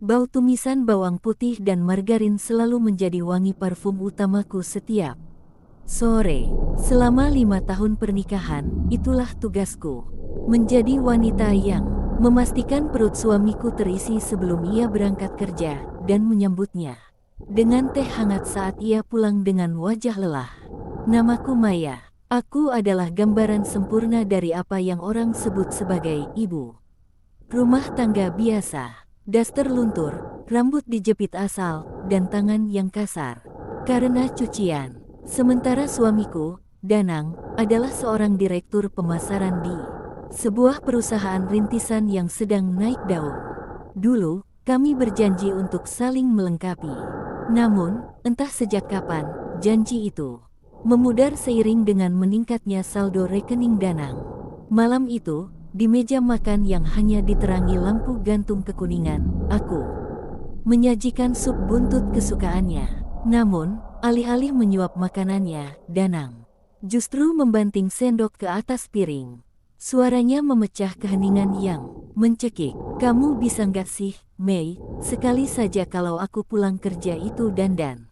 Bau tumisan bawang putih dan margarin selalu menjadi wangi parfum utamaku setiap sore. Selama 5 tahun pernikahan, itulah tugasku. Menjadi wanita yang memastikan perut suamiku terisi sebelum ia berangkat kerja, dan menyambutnya dengan teh hangat saat ia pulang dengan wajah lelah. Namaku Maya. Aku adalah gambaran sempurna dari apa yang orang sebut sebagai ibu rumah tangga biasa. Daster luntur, rambut dijepit asal, dan tangan yang kasar karena cucian. Sementara suamiku, Danang, adalah seorang direktur pemasaran di sebuah perusahaan rintisan yang sedang naik daun. Dulu, kami berjanji untuk saling melengkapi. Namun, entah sejak kapan, janji itu memudar seiring dengan meningkatnya saldo rekening Danang. Malam itu, di meja makan yang hanya diterangi lampu gantung kekuningan, aku menyajikan sup buntut kesukaannya. Namun, alih-alih menyuap makanannya, Danang justru membanting sendok ke atas piring. Suaranya memecah keheningan yang mencekik. Kamu bisa nggak sih, Mei, sekali saja kalau aku pulang kerja itu dandan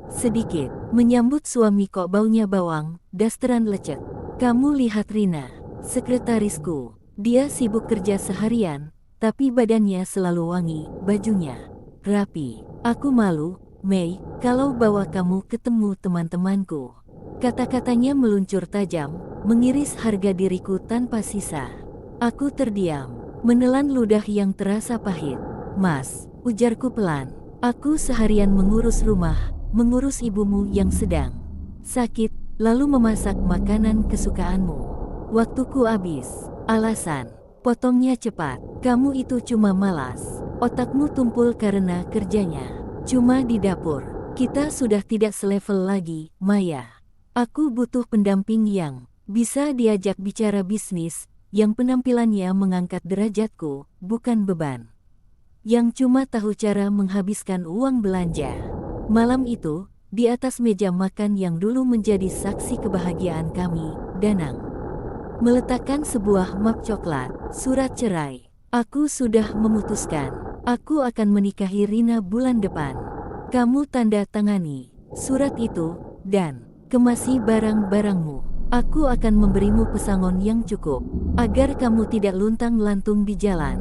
sedikit. Menyambut suami kok baunya bawang, dasteran lecet. Kamu lihat Rina, sekretarisku. Dia sibuk kerja seharian, tapi badannya selalu wangi, bajunya rapi. Aku malu, Mei, kalau bawa kamu ketemu teman-temanku. Kata-katanya meluncur tajam, mengiris harga diriku tanpa sisa. Aku terdiam, menelan ludah yang terasa pahit. Mas, ujarku pelan. Aku seharian mengurus rumah, mengurus ibumu yang sedang sakit, lalu memasak makanan kesukaanmu. Waktuku habis. Alasan, potongnya cepat. Kamu itu cuma malas. Otakmu tumpul karena kerjanya cuma di dapur. Kita sudah tidak selevel lagi, Maya. Aku butuh pendamping yang bisa diajak bicara bisnis, yang penampilannya mengangkat derajatku, bukan beban yang cuma tahu cara menghabiskan uang belanja. Malam itu, di atas meja makan yang dulu menjadi saksi kebahagiaan kami, Danang meletakkan sebuah map coklat, surat cerai. Aku sudah memutuskan, aku akan menikahi Rina bulan depan. Kamu tanda tangani surat itu, dan kemasi barang-barangmu. Aku akan memberimu pesangon yang cukup, agar kamu tidak luntang-lantung di jalan.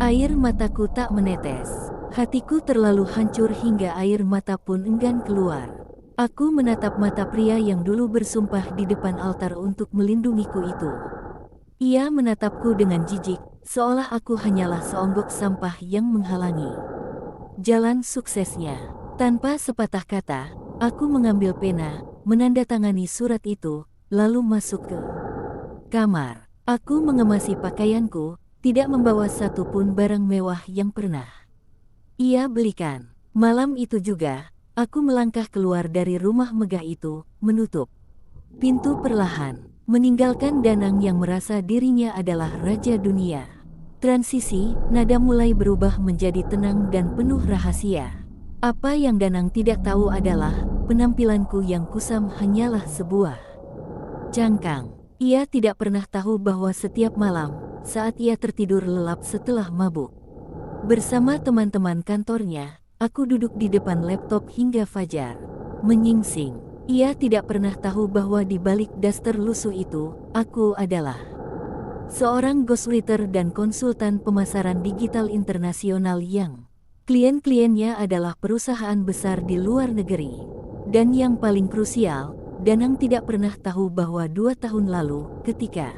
Air mataku tak menetes. Hatiku terlalu hancur hingga air mata pun enggan keluar. Aku menatap mata pria yang dulu bersumpah di depan altar untuk melindungiku itu. Ia menatapku dengan jijik, seolah aku hanyalah seonggok sampah yang menghalangi jalan suksesnya. Tanpa sepatah kata, aku mengambil pena, menandatangani surat itu, lalu masuk ke kamar. Aku mengemasi pakaianku, tidak membawa satupun barang mewah yang pernah ia belikan. Malam itu juga, aku melangkah keluar dari rumah megah itu, menutup pintu perlahan, meninggalkan Danang yang merasa dirinya adalah raja dunia. Transisi, nada mulai berubah menjadi tenang dan penuh rahasia. Apa yang Danang tidak tahu adalah, penampilanku yang kusam hanyalah sebuah cangkang. Ia tidak pernah tahu bahwa setiap malam, saat ia tertidur lelap setelah mabuk bersama teman-teman kantornya, aku duduk di depan laptop hingga fajar menyingsing. Ia tidak pernah tahu bahwa di balik daster lusuh itu, aku adalah seorang ghostwriter dan konsultan pemasaran digital internasional yang klien-kliennya adalah perusahaan besar di luar negeri. Dan yang paling krusial, Danang tidak pernah tahu bahwa 2 tahun lalu, ketika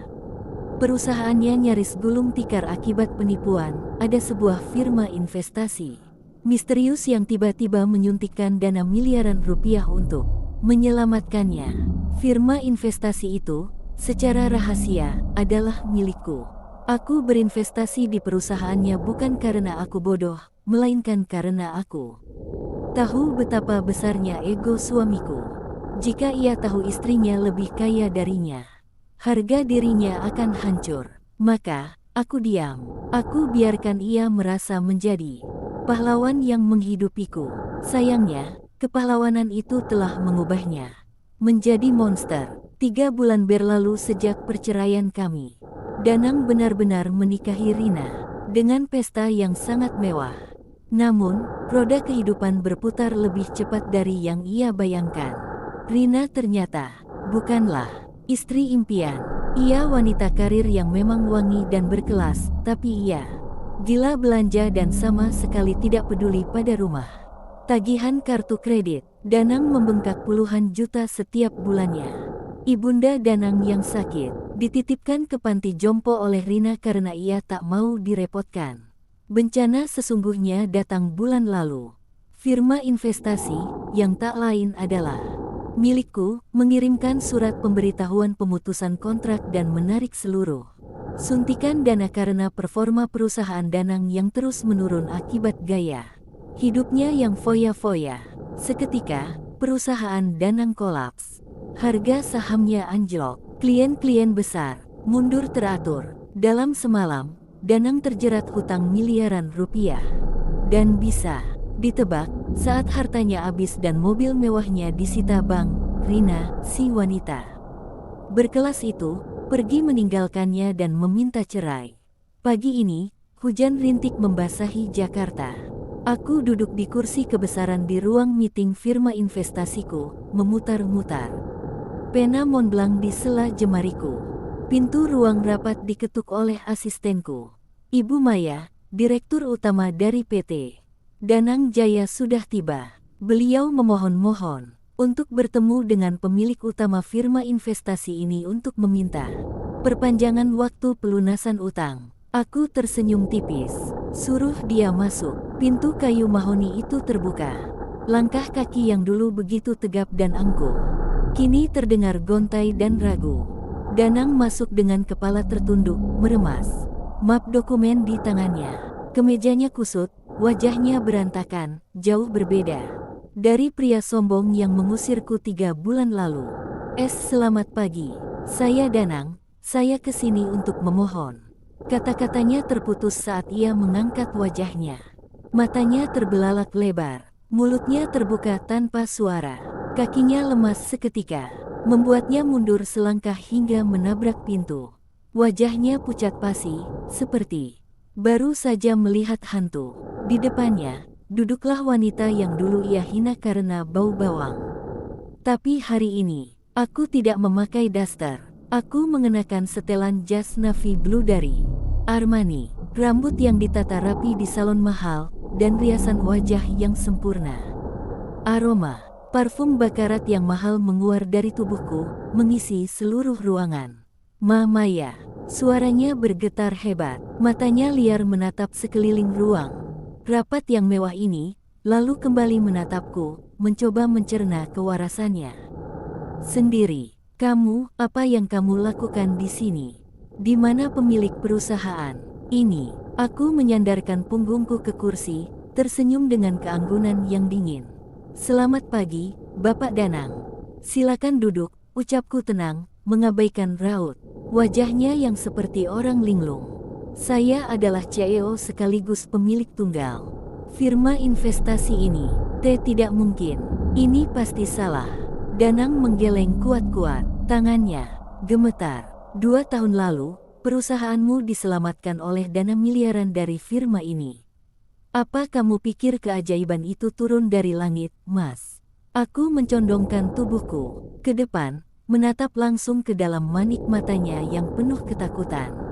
perusahaannya nyaris gulung tikar akibat penipuan, ada sebuah firma investasi misterius yang tiba-tiba menyuntikkan dana miliaran rupiah untuk menyelamatkannya. Firma investasi itu, secara rahasia, adalah milikku. Aku berinvestasi di perusahaannya bukan karena aku bodoh, melainkan karena aku tahu betapa besarnya ego suamiku. Jika ia tahu istrinya lebih kaya darinya, harga dirinya akan hancur. Maka, aku diam. Aku biarkan ia merasa menjadi pahlawan yang menghidupiku. Sayangnya, kepahlawanan itu telah mengubahnya menjadi monster. 3 bulan berlalu sejak perceraian kami. Danang benar-benar menikahi Rina dengan pesta yang sangat mewah. Namun, roda kehidupan berputar lebih cepat dari yang ia bayangkan. Rina ternyata bukanlah istri impian. Ia wanita karir yang memang wangi dan berkelas, tapi ia gila belanja dan sama sekali tidak peduli pada rumah. Tagihan kartu kredit, Danang membengkak puluhan juta setiap bulannya. Ibunda Danang yang sakit dititipkan ke panti jompo oleh Rina karena ia tak mau direpotkan. Bencana sesungguhnya datang bulan lalu. Firma investasi, yang tak lain adalah milikku, mengirimkan surat pemberitahuan pemutusan kontrak dan menarik seluruh suntikan dana karena performa perusahaan Danang yang terus menurun akibat gaya hidupnya yang foya-foya. Seketika, perusahaan Danang kolaps. Harga sahamnya anjlok, klien-klien besar mundur teratur. Dalam semalam, Danang terjerat hutang miliaran rupiah. Dan bisa ditebak, saat hartanya habis dan mobil mewahnya disita bank, Rina, si wanita berkelas itu, pergi meninggalkannya dan meminta cerai. Pagi ini, hujan rintik membasahi Jakarta. Aku duduk di kursi kebesaran di ruang meeting firma investasiku, memutar-mutar pena Montblanc di sela jemariku. Pintu ruang rapat diketuk oleh asistenku. Ibu Maya, Direktur Utama dari PT Danang Jaya sudah tiba. Beliau memohon-mohon untuk bertemu dengan pemilik utama firma investasi ini untuk meminta perpanjangan waktu pelunasan utang. Aku tersenyum tipis. Suruh dia masuk. Pintu kayu mahoni itu terbuka. Langkah kaki yang dulu begitu tegap dan angkuh, kini terdengar gontai dan ragu. Danang masuk dengan kepala tertunduk, meremas map dokumen di tangannya. Kemejanya kusut, wajahnya berantakan, jauh berbeda dari pria sombong yang mengusirku 3 bulan lalu. Selamat pagi. Saya Danang, saya kesini untuk memohon. Kata-katanya terputus saat ia mengangkat wajahnya. Matanya terbelalak lebar, mulutnya terbuka tanpa suara. Kakinya lemas seketika, membuatnya mundur selangkah hingga menabrak pintu. Wajahnya pucat pasi, seperti baru saja melihat hantu. Di depannya, duduklah wanita yang dulu ia hina karena bau bawang. Tapi hari ini, aku tidak memakai daster. Aku mengenakan setelan jas navy blue dari Armani, rambut yang ditata rapi di salon mahal, dan riasan wajah yang sempurna. Aroma parfum bakarat yang mahal menguar dari tubuhku, mengisi seluruh ruangan. Maya, suaranya bergetar hebat, matanya liar menatap sekeliling ruang rapat yang mewah ini, lalu kembali menatapku, mencoba mencerna kewarasannya. Sendiri, kamu, apa yang kamu lakukan di sini? Di mana pemilik perusahaan ini? Aku menyandarkan punggungku ke kursi, tersenyum dengan keanggunan yang dingin. Selamat pagi, Bapak Danang. Silakan duduk, ucapku tenang, mengabaikan raut wajahnya yang seperti orang linglung. Saya adalah CEO sekaligus pemilik tunggal firma investasi ini. Tidak mungkin. Ini pasti salah. Danang menggeleng kuat-kuat. Tangannya gemetar. 2 tahun lalu, perusahaanmu diselamatkan oleh dana miliaran dari firma ini. Apa kamu pikir keajaiban itu turun dari langit, Mas? Aku mencondongkan tubuhku ke depan, menatap langsung ke dalam manik matanya yang penuh ketakutan.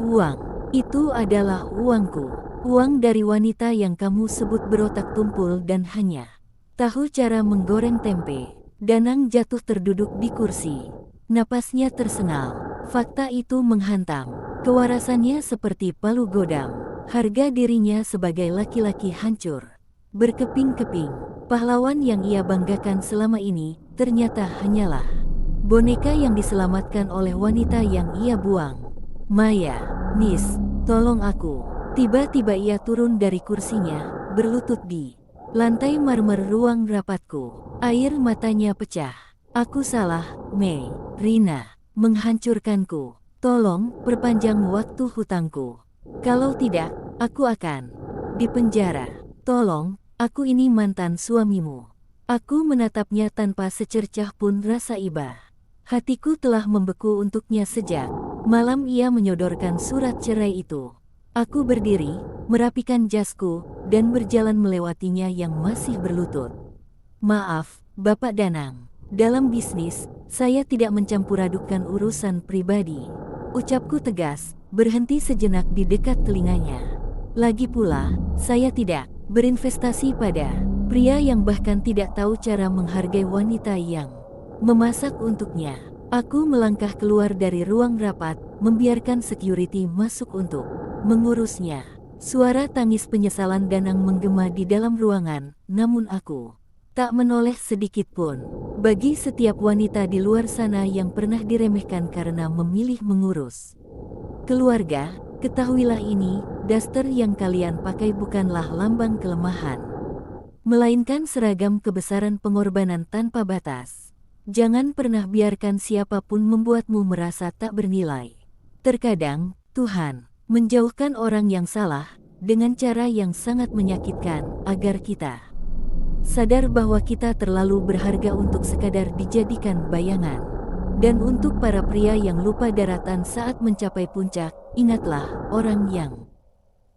Uang, itu adalah uangku. Uang dari wanita yang kamu sebut berotak tumpul dan hanya tahu cara menggoreng tempe. Danang jatuh terduduk di kursi. Napasnya tersengal. Fakta itu menghantam kewarasannya seperti palu godam. Harga dirinya sebagai laki-laki hancur berkeping-keping. Pahlawan yang ia banggakan selama ini ternyata hanyalah boneka yang diselamatkan oleh wanita yang ia buang. Maya, Miss, tolong aku. Tiba-tiba ia turun dari kursinya, berlutut di lantai marmer ruang rapatku. Air matanya pecah. Aku salah, Mei. Rina menghancurkanku. Tolong perpanjang waktu hutangku. Kalau tidak, aku akan dipenjara. Tolong, aku ini mantan suamimu. Aku menatapnya tanpa secercah pun rasa iba. Hatiku telah membeku untuknya sejak malam ia menyodorkan surat cerai itu. Aku berdiri, merapikan jasku, dan berjalan melewatinya yang masih berlutut. Maaf, Bapak Danang. Dalam bisnis, saya tidak mencampur-adukan urusan pribadi. Ucapku tegas, berhenti sejenak di dekat telinganya. Lagi pula, saya tidak berinvestasi pada pria yang bahkan tidak tahu cara menghargai wanita yang memasak untuknya. Aku melangkah keluar dari ruang rapat, membiarkan security masuk untuk mengurusnya. Suara tangis penyesalan Danang menggema di dalam ruangan, namun aku tak menoleh sedikit pun. Bagi setiap wanita di luar sana yang pernah diremehkan karena memilih mengurus keluarga, ketahuilah ini, daster yang kalian pakai bukanlah lambang kelemahan, melainkan seragam kebesaran pengorbanan tanpa batas. Jangan pernah biarkan siapapun membuatmu merasa tak bernilai. Terkadang, Tuhan menjauhkan orang yang salah dengan cara yang sangat menyakitkan agar kita sadar bahwa kita terlalu berharga untuk sekadar dijadikan bayangan. Dan untuk para pria yang lupa daratan saat mencapai puncak, ingatlah, orang yang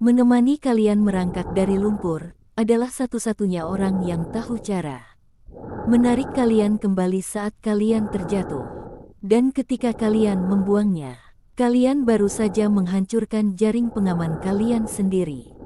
menemani kalian merangkak dari lumpur adalah satu-satunya orang yang tahu cara menarik kalian kembali saat kalian terjatuh. Dan ketika kalian membuangnya, kalian baru saja menghancurkan jaring pengaman kalian sendiri.